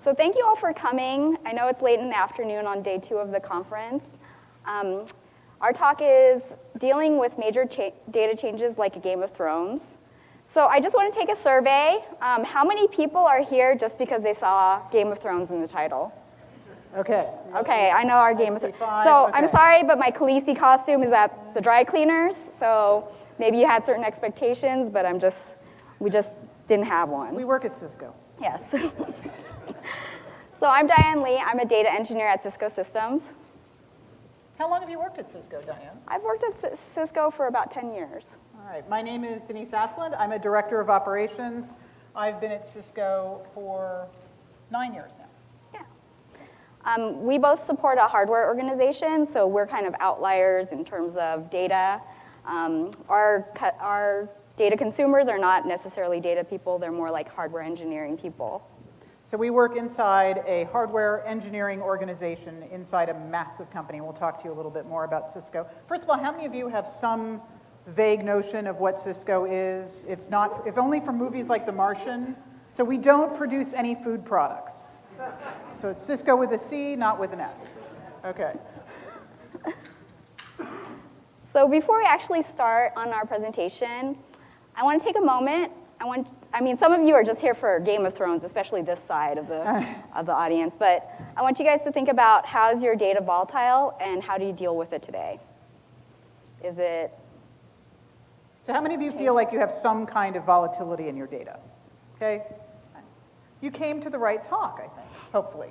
So thank you all for coming. I know it's late in the afternoon on day 2 of the conference. Our talk is dealing with major data changes like a Game of Thrones. So I just want to take a survey. How many people are here just because they saw Game of Thrones in the title? Okay. Okay, I know our Game of Thrones. five, So okay. I'm sorry, but my Khaleesi costume is at the dry cleaners. So maybe you had certain expectations, but we just didn't have one. We work at Cisco. Yes. So I'm Diane Lee. I'm a data engineer at Cisco Systems. How long have you worked at Cisco, Diane? I've worked at Cisco for about 10 years. All right. My name is Denise Asplund. I'm a director of operations. I've been at Cisco for 9 years now. Yeah. We both support a hardware organization, so we're kind of outliers in terms of data. Our data consumers are not necessarily data people. They're more like hardware engineering people. So we work inside a hardware engineering organization inside a massive company. We'll talk to you a little bit more about Cisco. First of all, how many of you have some vague notion of what Cisco is, if only from movies like The Martian? So we don't produce any food products. So it's Cisco with a C, not with an S. Okay. So before we actually start on our presentation, I want to take a moment. Some of you are just here for Game of Thrones, especially this side of the audience, but I want you guys to think about how's your data volatile and how do you deal with it today? Is it? So how many of you feel like you have some kind of volatility in your data? Okay? You came to the right talk, I think, hopefully.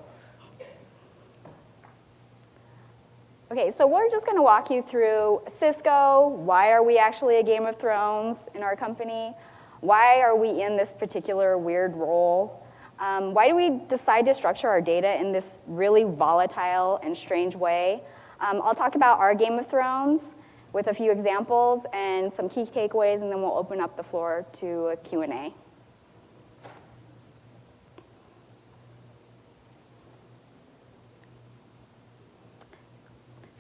Okay, so we're just going to walk you through Cisco. Why are we actually a Game of Thrones in our company? Why are we in this particular weird role? Why do we decide to structure our data in this really volatile and strange way? I'll talk about our Game of Thrones with a few examples and some key takeaways, and then we'll open up the floor to a Q&A.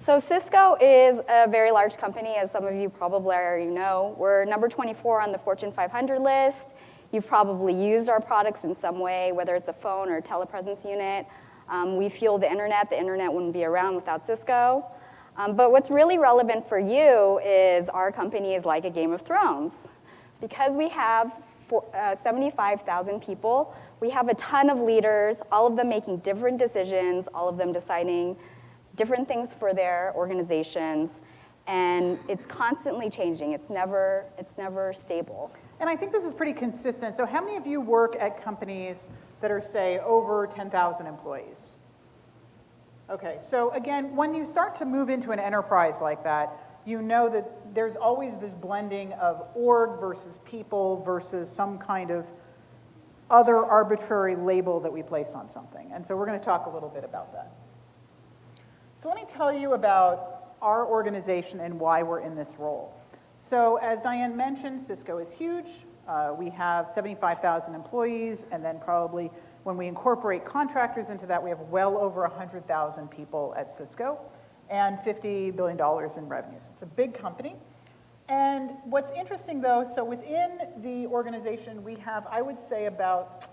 So Cisco is a very large company, as some of you probably already know. We're number 24 on the Fortune 500 list. You've probably used our products in some way, whether it's a phone or a telepresence unit. We fuel the internet. The internet wouldn't be around without Cisco. But what's really relevant for you is our company is like a Game of Thrones. Because we have 75,000 people, we have a ton of leaders, all of them making different decisions, all of them deciding different things for their organizations, and it's constantly changing. It's never stable. And I think this is pretty consistent. So how many of you work at companies that are, say, over 10,000 employees? Okay, so again, when you start to move into an enterprise like that, you know that there's always this blending of org versus people versus some kind of other arbitrary label that we place on something. And so we're going to talk a little bit about that. So let me tell you about our organization and why we're in this role. So as Diane mentioned, Cisco is huge. We have 75,000 employees, and then probably when we incorporate contractors into that, we have well over 100,000 people at Cisco and $50 billion in revenues. It's a big company. And what's interesting though, so within the organization, we have, I would say, about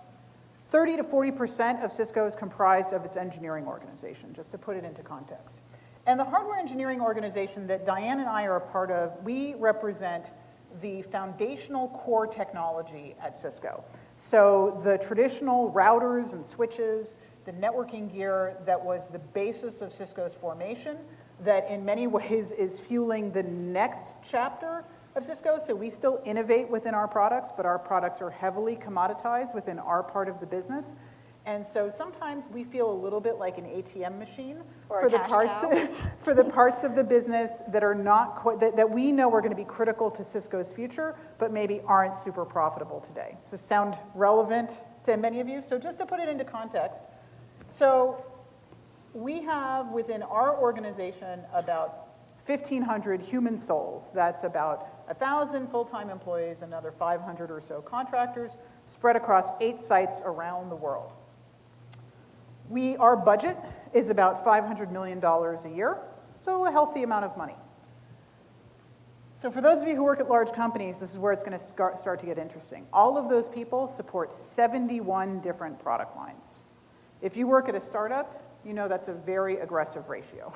30 to 40% of Cisco is comprised of its engineering organization, just to put it into context. And the hardware engineering organization that Diane and I are a part of, we represent the foundational core technology at Cisco. So the traditional routers and switches, the networking gear that was the basis of Cisco's formation, that in many ways is fueling the next chapter of Cisco. So we still innovate within our products, but our products are heavily commoditized within our part of the business. And so sometimes we feel a little bit like an ATM machine for the parts of the business that are not that we know are going to be critical to Cisco's future, but maybe aren't super profitable today. Does this sound relevant to many of you? So just to put it into context, so we have within our organization about 1,500 human souls. That's about 1,000 full-time employees, another 500 or so contractors, spread across 8 sites around the world. Our budget is about $500 million a year, so a healthy amount of money. So for those of you who work at large companies, this is where it's going to start to get interesting. All of those people support 71 different product lines. If you work at a startup, you know that's a very aggressive ratio,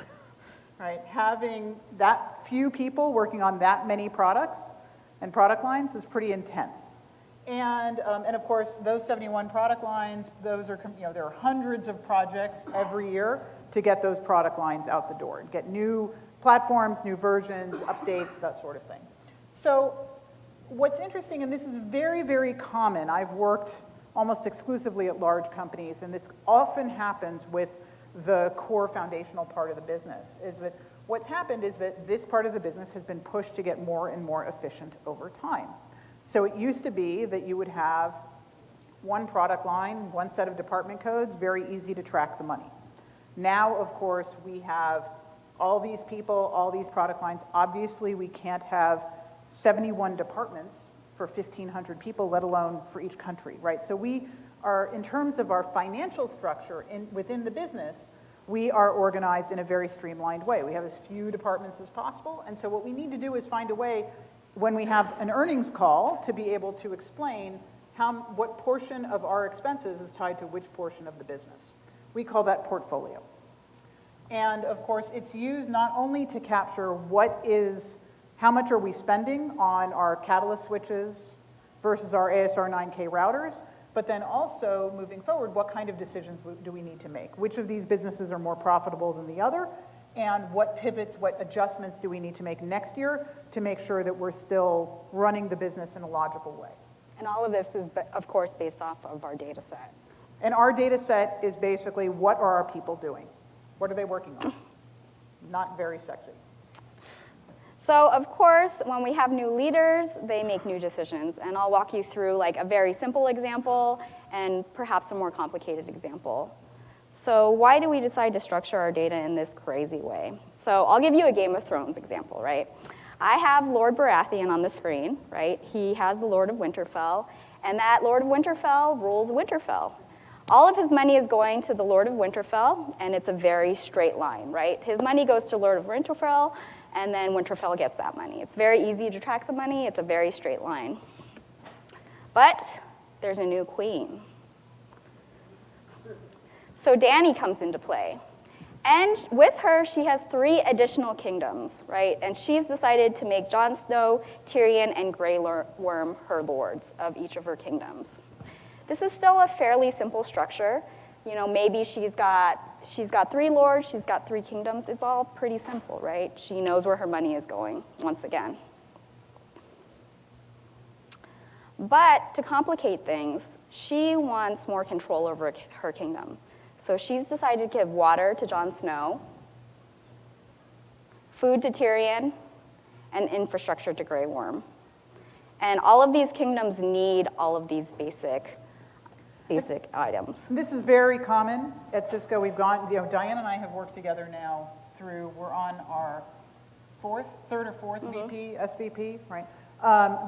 right? Having that few people working on that many products and product lines is pretty intense. And of course, those 71 product lines, those are, there are hundreds of projects every year to get those product lines out the door, get new platforms, new versions, updates, that sort of thing. So what's interesting, and this is very, very common, I've worked almost exclusively at large companies, and this often happens with the core foundational part of the business, is that what's happened is that this part of the business has been pushed to get more and more efficient over time. So it used to be that you would have one product line, one set of department codes, very easy to track the money. Now, of course, we have all these people, all these product lines. Obviously, we can't have 71 departments for 1,500 people, let alone for each country, right? So we are, in terms of our financial structure within the business, we are organized in a very streamlined way. We have as few departments as possible, and so what we need to do is find a way, when we have an earnings call, to be able to explain what portion of our expenses is tied to which portion of the business. We call that portfolio. And of course, it's used not only to capture how much are we spending on our Catalyst switches versus our ASR 9K routers, but then also, moving forward, what kind of decisions do we need to make? Which of these businesses are more profitable than the other? And what pivots, what adjustments do we need to make next year to make sure that we're still running the business in a logical way? And all of this is, of course, based off of our data set. And our data set is basically, what are our people doing? What are they working on? Not very sexy. So, of course, when we have new leaders, they make new decisions. And I'll walk you through like a very simple example and perhaps a more complicated example. So why do we decide to structure our data in this crazy way? So I'll give you a Game of Thrones example, right? I have Lord Baratheon on the screen, right? He has the Lord of Winterfell, and that Lord of Winterfell rules Winterfell. All of his money is going to the Lord of Winterfell, and it's a very straight line, right? His money goes to Lord of Winterfell, and then Winterfell gets that money. It's very easy to track the money. It's a very straight line. But there's a new queen. So Dany comes into play. And with her, she has 3 additional kingdoms, right? And she's decided to make Jon Snow, Tyrion, and Grey Worm her lords of each of her kingdoms. This is still a fairly simple structure. You know, maybe she's got 3 lords, she's got 3 kingdoms. It's all pretty simple, right? She knows where her money is going, once again. But to complicate things, she wants more control over her kingdom. So she's decided to give water to Jon Snow, food to Tyrion, and infrastructure to Grey Worm. And all of these kingdoms need all of these basic items. This is very common at Cisco. We've gone, Diane and I have worked together now we're on our third or fourth VP, SVP, right?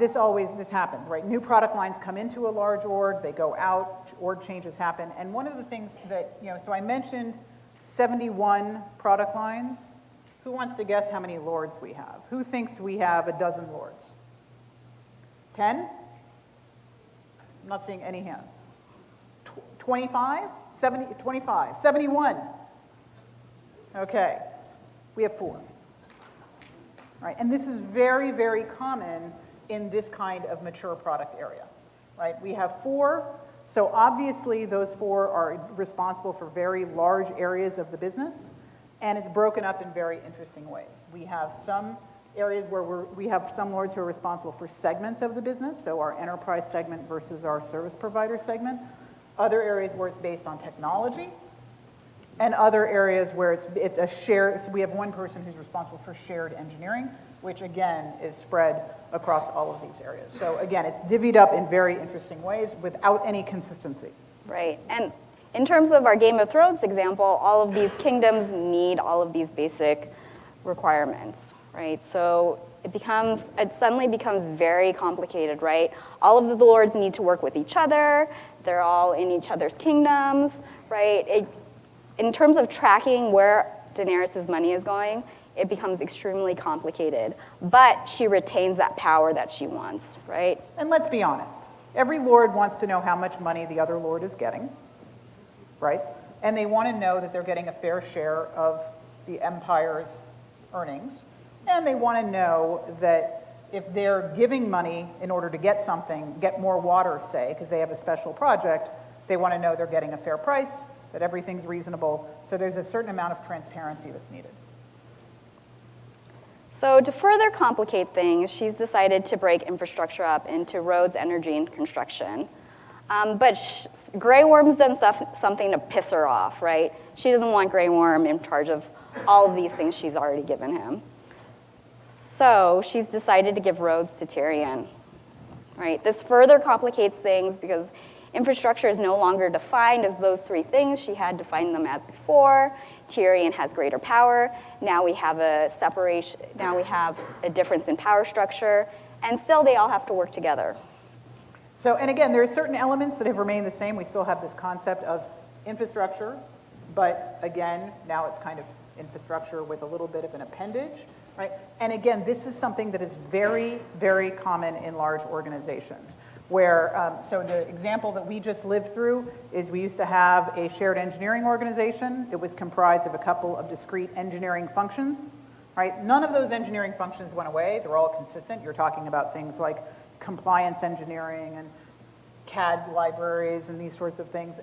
This happens, right? New product lines come into a large org, they go out, org changes happen. And one of the things that, so I mentioned 71 product lines. Who wants to guess how many lords we have? Who thinks we have a dozen lords? 10? I'm not seeing any hands. 25? 70, 25, 71. Okay, we have 4. Right, and this is very, very common in this kind of mature product area, right? We have 4, so obviously those 4 are responsible for very large areas of the business, and it's broken up in very interesting ways. We have some areas where we have some lords who are responsible for segments of the business, so our enterprise segment versus our service provider segment. Other areas where it's based on technology, and other areas where it's a shared, so we have one person who's responsible for shared engineering, which again is spread across all of these areas. So again, it's divvied up in very interesting ways without any consistency. Right, and in terms of our Game of Thrones example, all of these kingdoms need all of these basic requirements, right? So it suddenly becomes very complicated, right? All of the lords need to work with each other. They're all in each other's kingdoms, right? In terms of tracking where Daenerys' money is going, it becomes extremely complicated. But she retains that power that she wants, right? And let's be honest. Every lord wants to know how much money the other lord is getting, right? and they want to know that they're getting a fair share of the empire's earnings, and they want to know that if they're giving money in order to get something, get more water, say, because they have a special project, they want to know they're getting a fair price, that everything's reasonable. So there's a certain amount of transparency that's needed. So to further complicate things, she's decided to break infrastructure up into roads, energy, and construction. But Grey Worm's done something to piss her off, right? She doesn't want Grey Worm in charge of all of these things she's already given him. So she's decided to give roads to Tyrion, right? This further complicates things because infrastructure is no longer defined as those three things. She had defined them as before. Tyrion has greater power. Now we have a separation. Now we have a difference in power structure, and still they all have to work together. So, and again, there are certain elements that have remained the same. We still have this concept of infrastructure, but again, now it's kind of infrastructure with a little bit of an appendage, right? And again, this is something that is very, very common in large organizations. Where, so the example that we just lived through is we used to have a shared engineering organization. It was comprised of a couple of discrete engineering functions, right? None of those engineering functions went away. They're all consistent. You're talking about things like compliance engineering and CAD libraries and these sorts of things.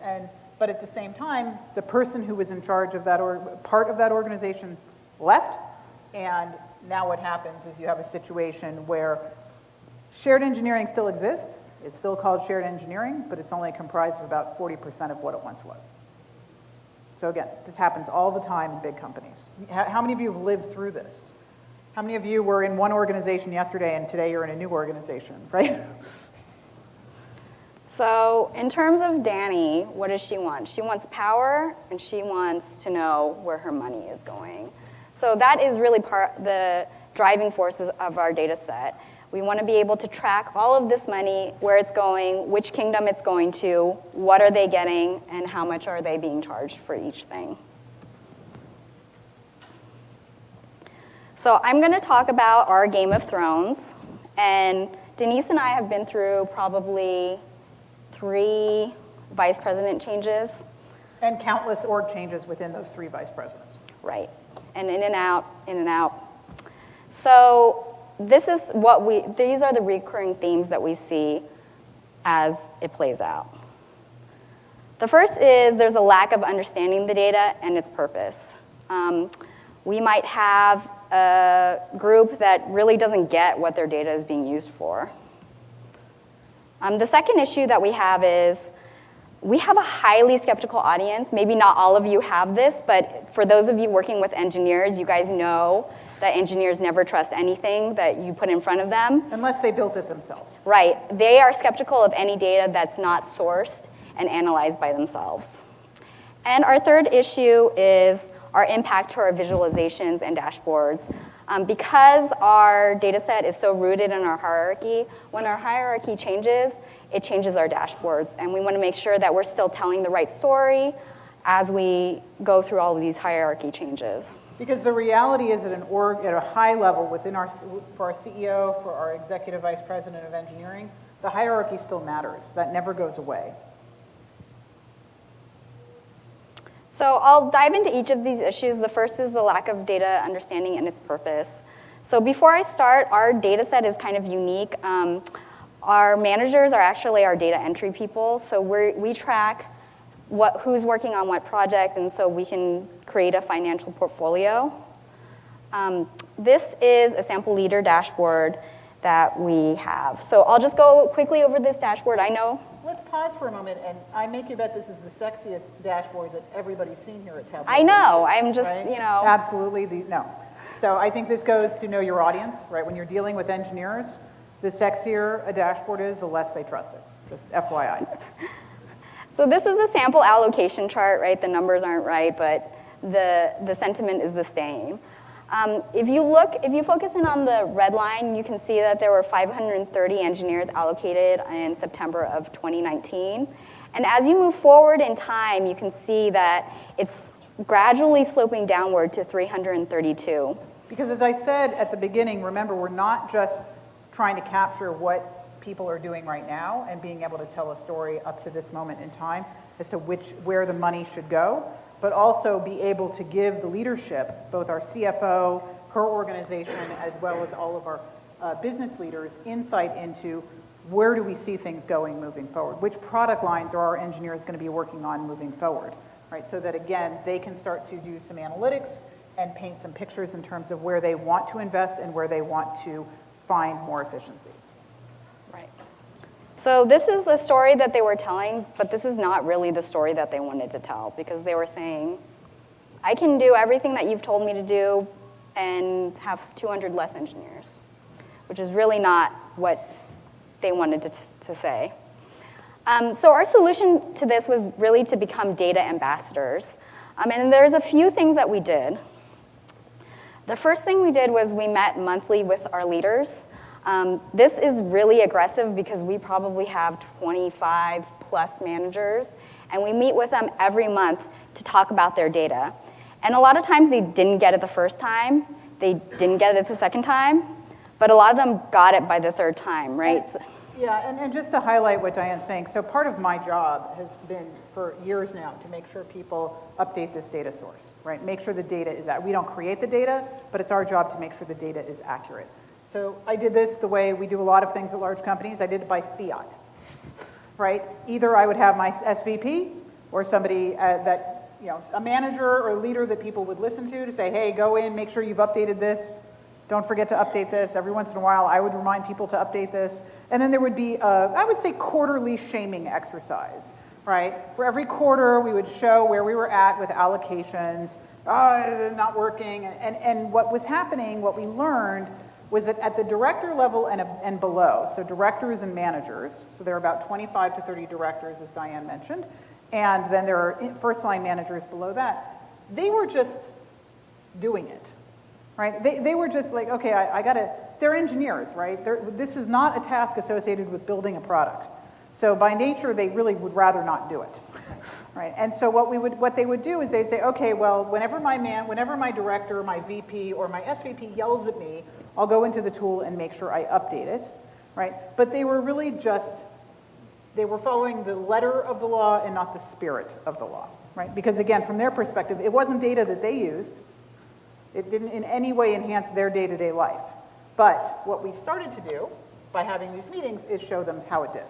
But at the same time, the person who was in charge of that part of that organization left, and now what happens is you have a situation where shared engineering still exists. It's still called shared engineering, but it's only comprised of about 40% of what it once was. So again, this happens all the time in big companies. How many of you have lived through this? How many of you were in one organization yesterday and today you're in a new organization, right? So in terms of Dani, what does she want? She wants power, and she wants to know where her money is going. So that is really the driving forces of our data set. We want to be able to track all of this money, where it's going, which kingdom it's going to, what are they getting, and how much are they being charged for each thing. So I'm going to talk about our Game of Thrones, and Denise and I have been through probably 3 vice president changes. And countless org changes within those 3 vice presidents. Right, and in and out, in and out. So these are the recurring themes that we see as it plays out. The first is there's a lack of understanding the data and its purpose. We might have a group that really doesn't get what their data is being used for. The second issue that we have is we have a highly skeptical audience. Maybe not all of you have this, but for those of you working with engineers, you guys know that engineers never trust anything that you put in front of them. Unless they built it themselves. Right. They are skeptical of any data that's not sourced and analyzed by themselves. And our third issue is our impact to our visualizations and dashboards. Because our data set is so rooted in our hierarchy, when our hierarchy changes, it changes our dashboards. And we want to make sure that we're still telling the right story as we go through all of these hierarchy changes. Because the reality is at an org, at a high level within for our CEO, for our executive vice president of engineering, the hierarchy still matters. That never goes away. So I'll dive into each of these issues. The first is the lack of data understanding and its purpose. So before I start, our data set is kind of unique. Our managers are actually our data entry people. So we track who's working on what project, and so we can create a financial portfolio. This is a sample leader dashboard that we have. So I'll just go quickly over this dashboard. I know. Let's pause for a moment, and I make you bet this is the sexiest dashboard that everybody's seen here at Tableau. I know, I'm just, right? you know. Absolutely, no. So I think this goes to know your audience, right? When you're dealing with engineers, the sexier a dashboard is, the less they trust it, just FYI. So this is a sample allocation chart, right? The numbers aren't right, but the sentiment is the same. If you focus in on the red line, you can see that there were 530 engineers allocated in September of 2019. And as you move forward in time, you can see that it's gradually sloping downward to 332. Because as I said at the beginning, remember, we're not just trying to capture what people are doing right now and being able to tell a story up to this moment in time. as to where the money should go, but also be able to give the leadership, both our CFO, her organization, as well as all of our business leaders, insight into where do we see things going moving forward? Which product lines are our engineers going to be working on moving forward, right? So that, again, they can start to do some analytics and paint some pictures in terms of where they want to invest and where they want to find more efficiencies. Right. So this is a story that they were telling, but this is not really the story that they wanted to tell, because they were saying, I can do everything that you've told me to do and have 200 less engineers, which is really not what they wanted to say. So our solution to this was really to become data ambassadors. And there's a few things that we did. The first thing we did was we met monthly with our leaders. This is really aggressive because we probably have 25 plus managers, and we meet with them every month to talk about their data. And a lot of times they didn't get it the first time, they didn't get it the second time, but a lot of them got it by the third time, right? Yeah, and just to highlight what Diane's saying, so part of my job has been for years now to make sure people update this data source, right? Make sure the data is accurate. We don't create the data, but it's our job to make sure the data is accurate. So I did this the way we do a lot of things at large companies. I did it by fiat, right? Either I would have my SVP or somebody that, you know, a manager or a leader that people would listen to say, hey, go in, make sure you've updated this. Don't forget to update this. Every once in a while, I would remind people to update this. And then there would be, I would say, quarterly shaming exercise, right? For every quarter, we would show where we were at with allocations, not working. And what was happening, what we learned, was that at the director level and below, so directors and managers, so there are about 25 to 30 directors, as Diane mentioned, and then there are first-line managers below that, they were just doing it. Right? They were just like, okay, I got to, they're engineers, right? This is not a task associated with building a product. So by nature, they really would rather not do it, right? And so what they would do is they'd say, okay, well, whenever my director, my VP, or my SVP yells at me, I'll go into the tool and make sure I update it, right? But they were really just, they were following the letter of the law and not the spirit of the law, right? Because again, from their perspective, it wasn't data that they used. It didn't in any way enhance their day-to-day life. But what we started to do by having these meetings is show them how it did.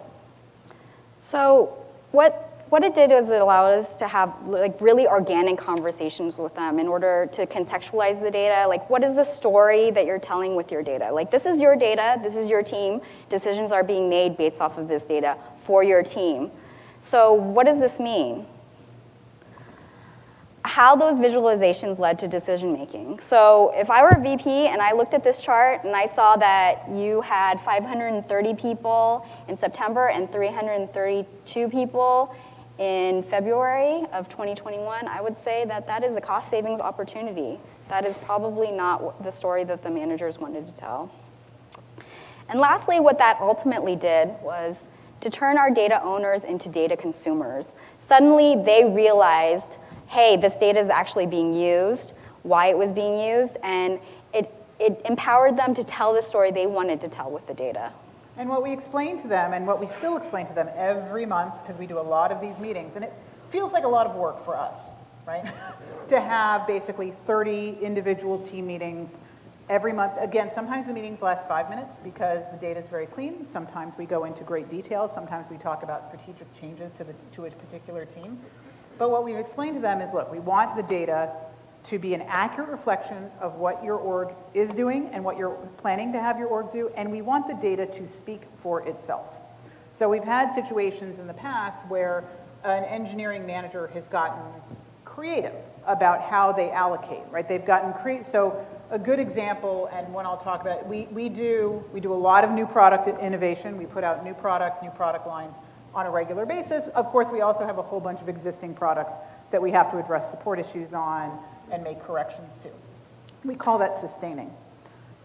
So what it did was it allowed us to have like really organic conversations with them in order to contextualize the data. Like, what is the story that you're telling with your data? Like, this is your data, this is your team. Decisions are being made based off of this data for your team. So what does this mean? How those visualizations led to decision making. So if I were a VP and I looked at this chart and I saw that you had 530 people in September and 332 people in February of 2021, I would say that that is a cost savings opportunity. That is probably not the story that the managers wanted to tell. And lastly, what that ultimately did was to turn our data owners into data consumers. Suddenly they realized, hey, this data is actually being used, why it was being used, and it empowered them to tell the story they wanted to tell with the data. And what we explain to them, and what we still explain to them every month, because we do a lot of these meetings, and it feels like a lot of work for us, right? To have basically 30 individual team meetings every month. Again, sometimes the meetings last 5 minutes because the data is very clean. Sometimes we go into great detail. Sometimes we talk about strategic changes to a particular team. But what we've explained to them is, look, we want the data to be an accurate reflection of what your org is doing and what you're planning to have your org do, and we want the data to speak for itself. So we've had situations in the past where an engineering manager has gotten creative about how they allocate, right? They've gotten creative. So a good example, and one I'll talk about, we do a lot of new product innovation. We put out new products, new product lines on a regular basis. Of course, we also have a whole bunch of existing products that we have to address support issues on and make corrections to. We call that sustaining.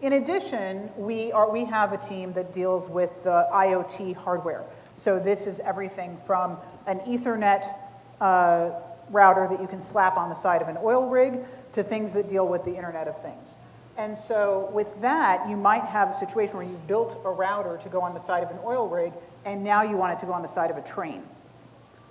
In addition, we have a team that deals with the IoT hardware. So this is everything from an Ethernet router that you can slap on the side of an oil rig to things that deal with the Internet of Things. And so with that, you might have a situation where you've built a router to go on the side of an oil rig, and now you want it to go on the side of a train.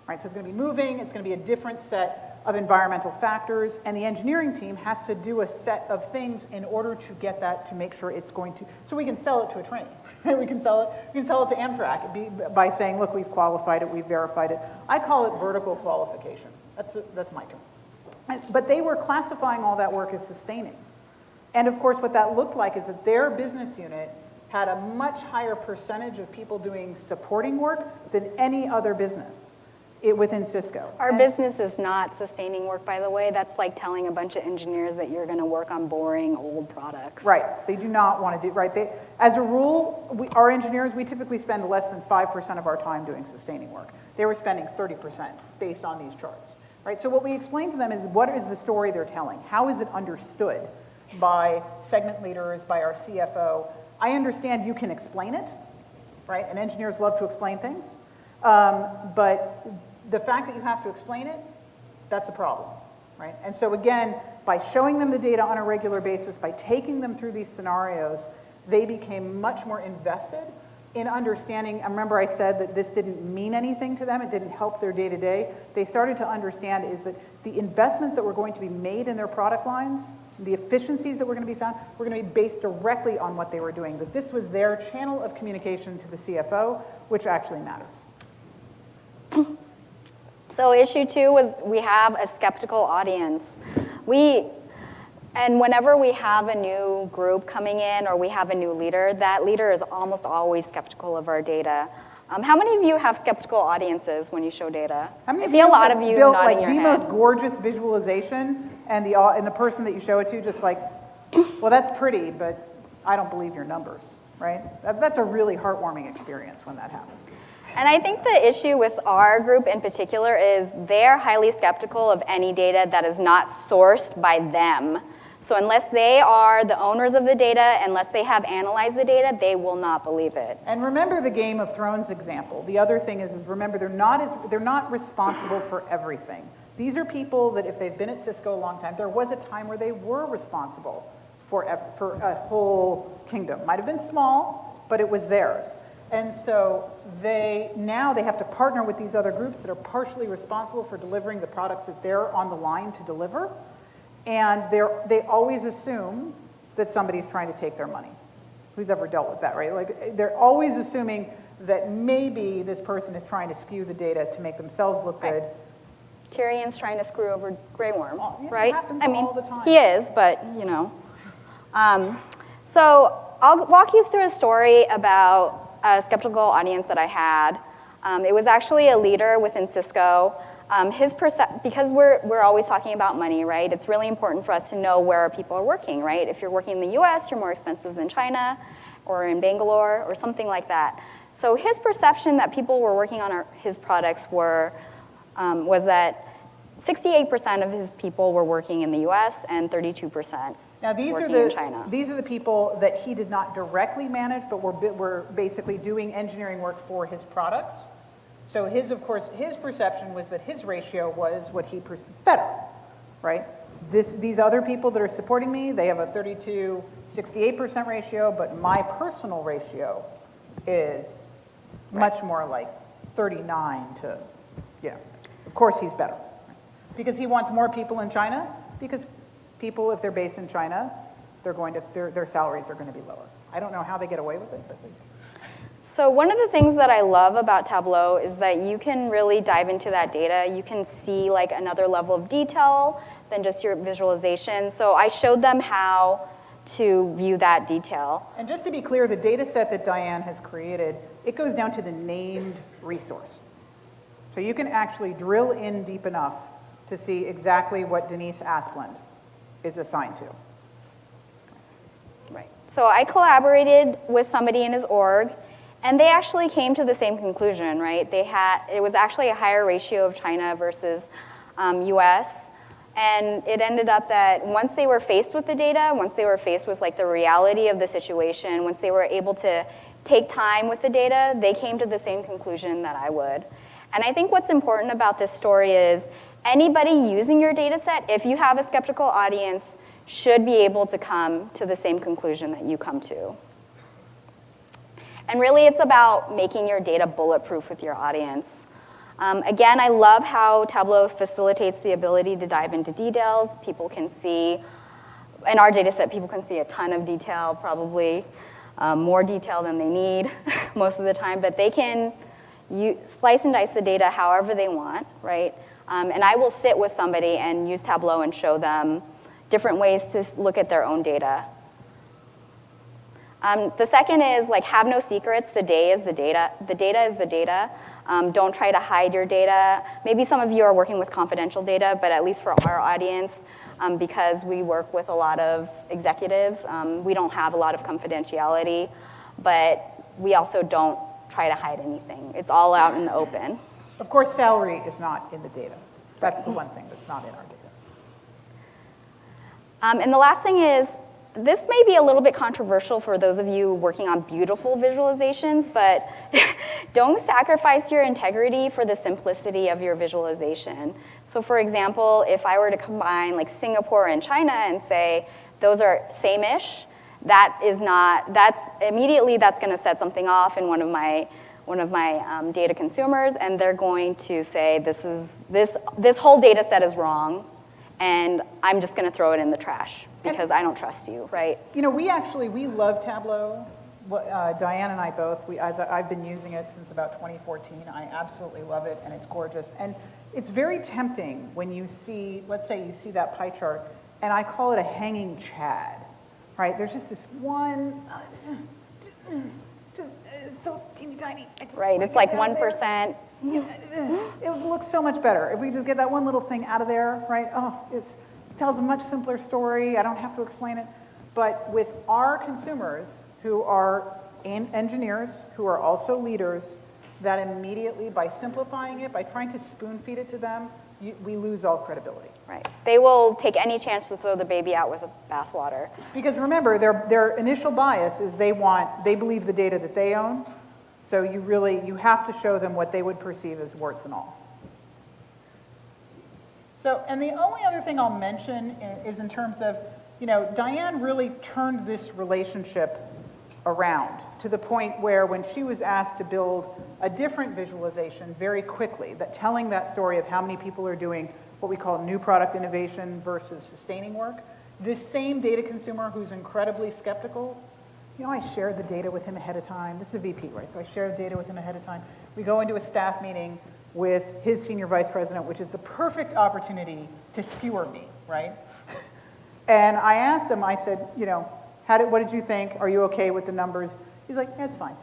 right? So it's going to be moving, it's going to be a different set of environmental factors, and the engineering team has to do a set of things in order to get that to make sure it's going to, so we can sell it to a train. We can sell it to Amtrak by saying, look, we've qualified it, we've verified it. I call it vertical qualification. That's my term. But they were classifying all that work as sustaining. And of course, what that looked like is that their business unit had a much higher percentage of people doing supporting work than any other business within Cisco. Our business is not sustaining work, by the way. That's like telling a bunch of engineers that you're going to work on boring old products. Right. They do not want to do, right? As a rule, our engineers, we typically spend less than 5% of our time doing sustaining work. They were spending 30% based on these charts, right? So what we explain to them is what is the story they're telling? How is it understood by segment leaders, by our CFO? I understand you can explain it, right? And engineers love to explain things. But the fact that you have to explain it, that's a problem, right? And so again, by showing them the data on a regular basis, by taking them through these scenarios, they became much more invested in understanding. I remember I said that this didn't mean anything to them, it didn't help their day-to-day. They started to understand is that the investments that were going to be made in their product lines, the efficiencies that were going to be found, were going to be based directly on what they were doing, that this was their channel of communication to the CFO, which actually matters. So issue 2 was we have a skeptical audience. And whenever we have a new group coming in or we have a new leader, that leader is almost always skeptical of our data. How many of you have skeptical audiences when you show data? I see a lot of you built nodding like your the head. most gorgeous visualization, and the person that you show it to just like, well, that's pretty, but I don't believe your numbers, right? That's a really heartwarming experience when that happens. And I think the issue with our group in particular is they're highly skeptical of any data that is not sourced by them. So unless they are the owners of the data, unless they have analyzed the data, they will not believe it. And remember the Game of Thrones example. The other thing is remember they're not responsible for everything. These are people that if they've been at Cisco a long time, there was a time where they were responsible for a whole kingdom. Might have been small, but it was theirs. And so now they have to partner with these other groups that are partially responsible for delivering the products that they're on the line to deliver. And they always assume that somebody's trying to take their money. Who's ever dealt with that, right? Like they're always assuming that maybe this person is trying to skew the data to make themselves look good. Tyrion's trying to screw over Grey Worm, Yeah, right? it happens all the time. He is, but you know. So I'll walk you through a story about a skeptical audience that I had. It was actually a leader within Cisco. Because we're always talking about money, right? It's really important for us to know where our people are working, right? If you're working in the US, you're more expensive than China or in Bangalore or something like that. So his perception that people were working on his products was that 68% of his people were working in the US and 32% Now working in China. these are the people that he did not directly manage, but were basically doing engineering work for his products. So his perception was that his ratio was what he better, right? These other people that are supporting me, they have a 68% ratio, but my personal ratio is much more like 39 to, of course he's better. Because he wants more people in China, because people, if they're based in China, their salaries are going to be lower. I don't know how they get away with it, but they do. So one of the things that I love about Tableau is that you can really dive into that data. You can see like another level of detail than just your visualization. So I showed them how to view that detail. And just to be clear, the data set that Diane has created, it goes down to the named resource. So you can actually drill in deep enough to see exactly what Denise Asplund is assigned to. Right. So I collaborated with somebody in his org, and they actually came to the same conclusion, right? It was actually a higher ratio of China versus US, and it ended up that once they were faced with the data, once they were faced with like the reality of the situation, once they were able to take time with the data, they came to the same conclusion that I would. And I think what's important about this story is anybody using your data set, if you have a skeptical audience, should be able to come to the same conclusion that you come to. And really, it's about making your data bulletproof with your audience. Again, I love how Tableau facilitates the ability to dive into details. People can see, in our data set, people can see a ton of detail, probably more detail than they need most of the time, but they can splice and dice the data however they want, right? And I will sit with somebody and use Tableau and show them different ways to look at their own data. The second is like have no secrets. The data is the data. The data is the data. Don't try to hide your data. Maybe some of you are working with confidential data, but at least for our audience, because we work with a lot of executives, we don't have a lot of confidentiality, but we also don't try to hide anything. It's all out in the open. Of course, salary is not in the data. That's the one thing that's not in our data. And the last thing is, this may be a little bit controversial for those of you working on beautiful visualizations, but don't sacrifice your integrity for the simplicity of your visualization. So for example, if I were to combine like Singapore and China and say, those are same-ish, immediately that's gonna set something off in one of my data consumers, and they're going to say, this whole data set is wrong, and I'm just gonna throw it in the trash because I don't trust you, right? You know, we love Tableau. Diane and I both, I've been using it since about 2014. I absolutely love it, and it's gorgeous. And it's very tempting when you see, let's say you see that pie chart, and I call it a hanging chad, right? There's just this one, it's so teeny tiny. Right, it's like 1%. It looks so much better if we just get that one little thing out of there, right? Oh, it tells a much simpler story. I don't have to explain it. But with our consumers who are engineers, who are also leaders, that immediately, by simplifying it, by trying to spoon feed it to them, we lose all credibility. Right. They will take any chance to throw the baby out with the bathwater. Because remember, their initial bias is they believe the data that they own. So you have to show them what they would perceive as warts and all. So, and the only other thing I'll mention is in terms of, Diane really turned this relationship around to the point where when she was asked to build a different visualization very quickly, telling that story of how many people are doing what we call new product innovation versus sustaining work, this same data consumer who's incredibly skeptical, I shared the data with him ahead of time. This is a VP, right? So I shared the data with him ahead of time. We go into a staff meeting with his senior vice president, which is the perfect opportunity to skewer me, right? And I asked him, I said, what did you think? Are you okay with the numbers? He's like, yeah, it's fine.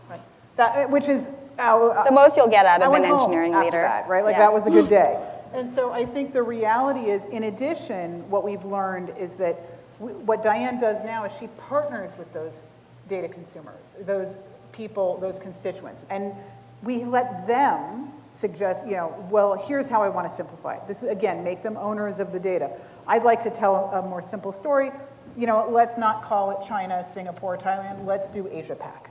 Right? Which is the most you'll get out of an engineering after leader. That, right? Like that was a good day. And so I think the reality is, in addition, what we've learned is that what Diane does now is she partners with those data consumers, those people, those constituents, and we let them suggest, well, here's how I want to simplify it. This is, again, make them owners of the data. I'd like to tell a more simple story. Let's not call it China, Singapore, Thailand. Let's do Asia Pac,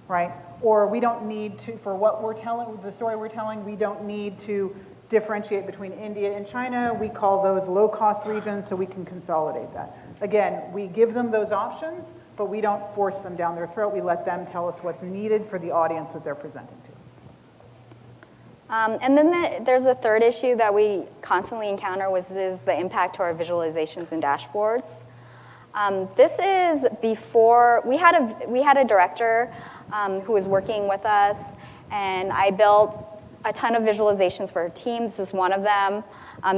right? Or we don't need to, for what we're telling, the story we're telling, we don't need to differentiate between India and China. We call those low-cost regions so we can consolidate that. Again, we give them those options, but we don't force them down their throat. We let them tell us what's needed for the audience that they're presenting to. And then there's a third issue that we constantly encounter, which is the impact to our visualizations and dashboards. This is before, we had a director who was working with us, and I built a ton of visualizations for her team. This is one of them.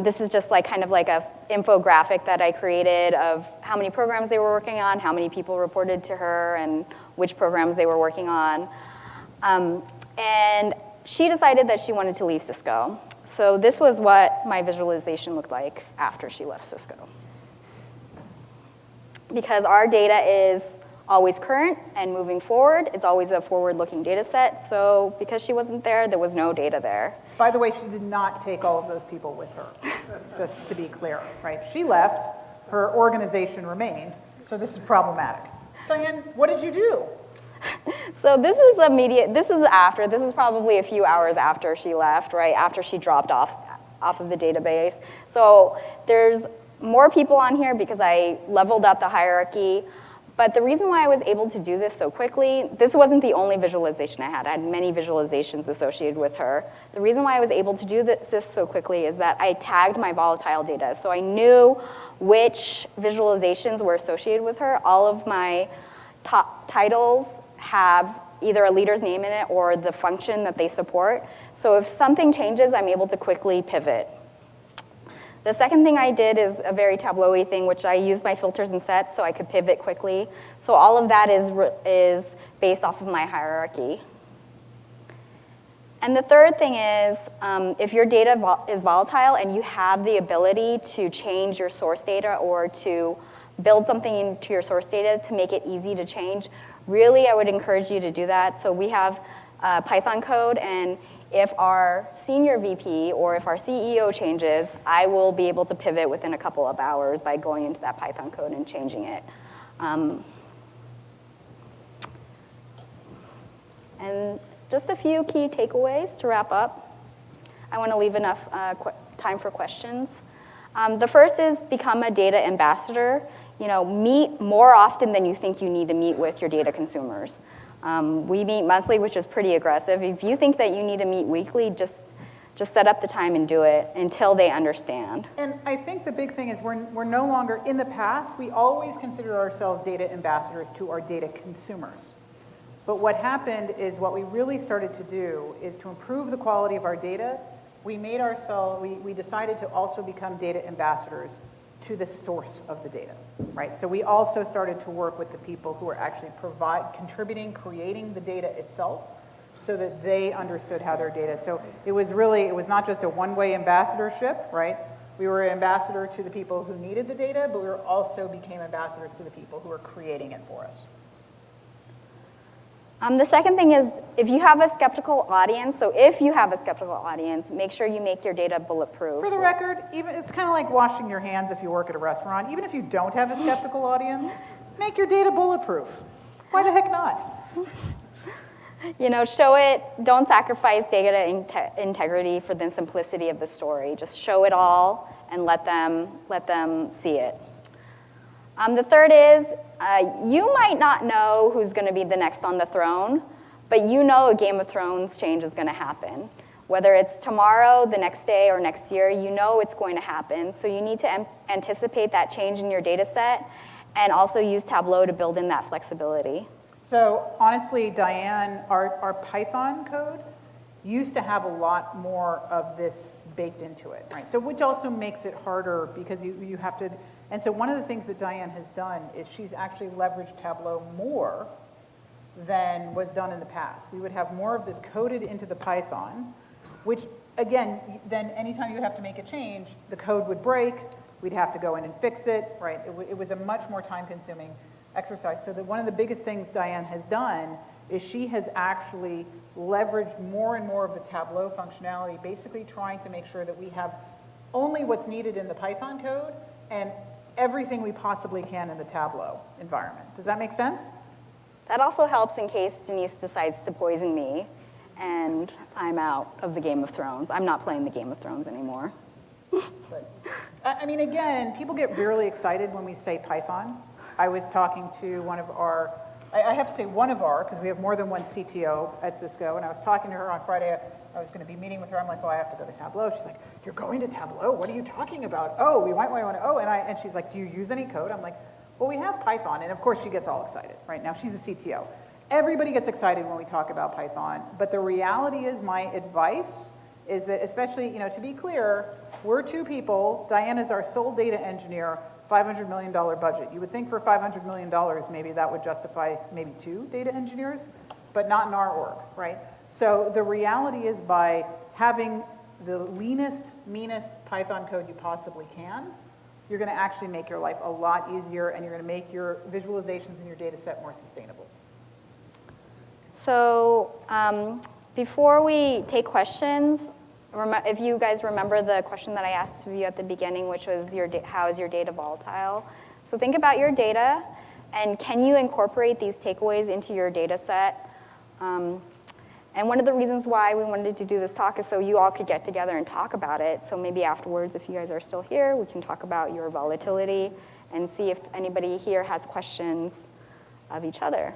This is just like kind of like a infographic that I created of how many programs they were working on, how many people reported to her, and which programs they were working on. And she decided that she wanted to leave Cisco. So this was what my visualization looked like after she left Cisco. Because our data is always current and moving forward. It's always a forward-looking data set. So because she wasn't there, there was no data there. By the way, she did not take all of those people with her, just to be clear, right? She left, her organization remained, so this is problematic. Diane, what did you do? So this is probably a few hours after she left, right? After she dropped off of the database. So there's more people on here because I leveled up the hierarchy, But the reason why I was able to do this so quickly, this wasn't the only visualization I had. I had many visualizations associated with her. The reason why I was able to do this so quickly is that I tagged my volatile data. So I knew which visualizations were associated with her. All of my top titles have either a leader's name in it or the function that they support. So if something changes, I'm able to quickly pivot. The second thing I did is a very Tableau-y thing, which I used my filters and sets so I could pivot quickly. So all of that is based off of my hierarchy. And the third thing is, if your data is volatile and you have the ability to change your source data or to build something into your source data to make it easy to change, really I would encourage you to do that. So we have Python code, and if our senior VP or if our CEO changes, I will be able to pivot within a couple of hours by going into that Python code and changing it. And just a few key takeaways to wrap up. I want to leave enough time for questions. The first is become a data ambassador. Meet more often than you think you need to meet with your data consumers. We meet monthly, which is pretty aggressive. If you think that you need to meet weekly, just set up the time and do it until they understand. And I think the big thing is we're no longer, in the past, we always considered ourselves data ambassadors to our data consumers. But what happened is what we really started to do is to improve the quality of our data, we decided to also become data ambassadors to the source of the data, right? So we also started to work with the people who are actually contributing, creating the data itself so that they understood how their data. So it was not just a one-way ambassadorship, right? We were an ambassador to the people who needed the data, but we also became ambassadors to the people who were creating it for us. The second thing is, if you have a skeptical audience, make sure you make your data bulletproof. For the record, it's kind of like washing your hands if you work at a restaurant. Even if you don't have a skeptical audience, make your data bulletproof. Why the heck not? Show it, don't sacrifice data integrity for the simplicity of the story. Just show it all and let them see it. The third is, you might not know who's going to be the next on the throne, but a Game of Thrones change is going to happen. Whether it's tomorrow, the next day, or next year, it's going to happen. So you need to anticipate that change in your data set and also use Tableau to build in that flexibility. So honestly, Diane, our Python code used to have a lot more of this baked into it, right? So which also makes it harder because you have to. And so one of the things that Diane has done is she's actually leveraged Tableau more than was done in the past. We would have more of this coded into the Python, which again, then anytime you would have to make a change, the code would break, we'd have to go in and fix it, right? It was a much more time-consuming exercise. So one of the biggest things Diane has done is she has actually leveraged more and more of the Tableau functionality, basically trying to make sure that we have only what's needed in the Python code and everything we possibly can in the Tableau environment. Does that make sense? That also helps in case Denise decides to poison me and I'm out of the Game of Thrones. I'm not playing the Game of Thrones anymore. But, I mean, again, people get really excited when we say Python. I was talking to one of our, I have to say one of our, because we have more than one CTO at Cisco, and I was talking to her on Friday. I was going to be meeting with her. I'm like, well, I have to go to Tableau. She's like, you're going to Tableau? What are you talking about? Oh, we might want to, and she's like, do you use any code? I'm like, well, we have Python. And of course, she gets all excited, right? Now, she's a CTO. Everybody gets excited when we talk about Python. But the reality is, my advice is that, especially, to be clear, we're two people. Diane is our sole data engineer, $500 million budget. You would think for $500 million, maybe that would justify maybe 2 data engineers, but not in our org, right? So the reality is, by having the leanest, meanest Python code you possibly can, you're going to actually make your life a lot easier, and you're going to make your visualizations in your data set more sustainable. So before we take questions, if you guys remember the question that I asked of you at the beginning, which was how is your data volatile? So think about your data, and can you incorporate these takeaways into your data set? And one of the reasons why we wanted to do this talk is so you all could get together and talk about it. So maybe afterwards, if you guys are still here, we can talk about your volatility and see if anybody here has questions of each other.